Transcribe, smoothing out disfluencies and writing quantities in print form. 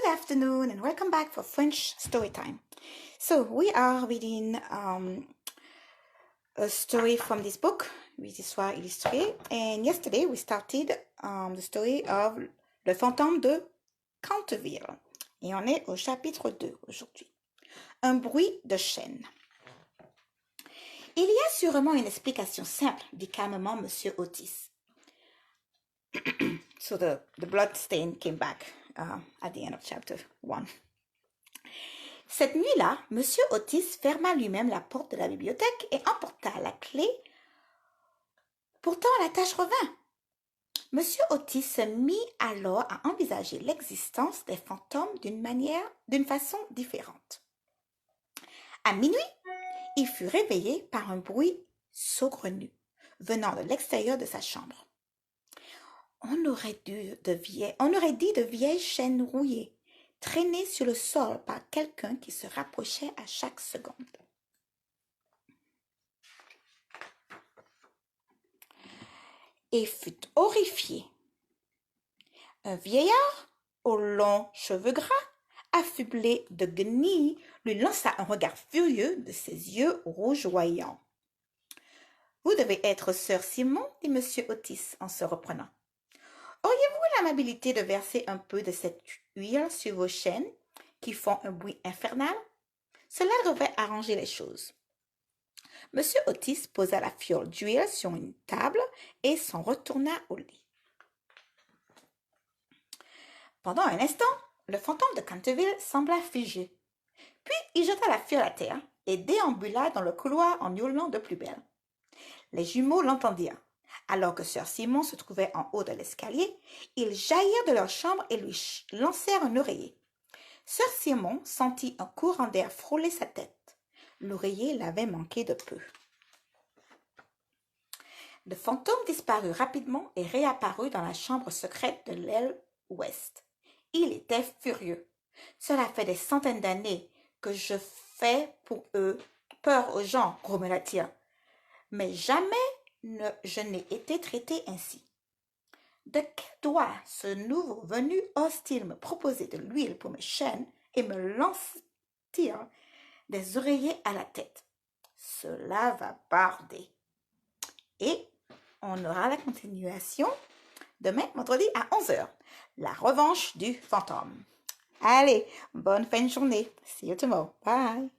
Good afternoon and welcome back for French story time. So we are reading a story from this book, Les Histoires Illustrées, and yesterday we started the story of Le Fantôme de Canterville. Et on est au chapitre 2 aujourd'hui. Un bruit de chaîne. Il y a sûrement une explication simple, dit calmement Monsieur Otis. So the blood stain came back at the end of chapter 1. Cette nuit-là, Monsieur Otis ferma lui-même la porte de la bibliothèque et emporta la clé. Pourtant, la tâche revint. Monsieur Otis se mit alors à envisager l'existence des fantômes d'une façon différente. À minuit, il fut réveillé par un bruit saugrenu venant de l'extérieur de sa chambre. On aurait dit de vieilles chaînes rouillées, traînées sur le sol par quelqu'un qui se rapprochait à chaque seconde. Et fut horrifié. Un vieillard, aux longs cheveux gras, affublé de guenilles, lui lança un regard furieux de ses yeux rougeoyants. « Vous devez être sœur Simon, dit Monsieur Otis en se reprenant. Auriez-vous l'amabilité de verser un peu de cette huile sur vos chaînes qui font un bruit infernal? Cela devrait arranger les choses. » Monsieur Otis posa la fiole d'huile sur une table et s'en retourna au lit. Pendant un instant, le fantôme de Canterville sembla figé. Puis il jeta la fiole à terre et déambula dans le couloir en hurlant de plus belle. Les jumeaux l'entendirent. Alors que sœur Simon se trouvait en haut de l'escalier, ils jaillirent de leur chambre et lui lancèrent un oreiller. Sœur Simon sentit un courant d'air frôler sa tête. L'oreiller l'avait manqué de peu. Le fantôme disparut rapidement et réapparut dans la chambre secrète de l'aile ouest. Il était furieux. « Cela fait des centaines d'années que je fais pour eux peur aux gens, grommela-t-il. Mais jamais je n'ai été traité ainsi. De quel droit ce nouveau venu ose-t-il me proposer de l'huile pour mes chaînes et me lance-t-il des oreillers à la tête? Cela va barder. » Et on aura la continuation demain, vendredi à 11h. La revanche du fantôme. Allez, bonne fin de journée. See you tomorrow. Bye.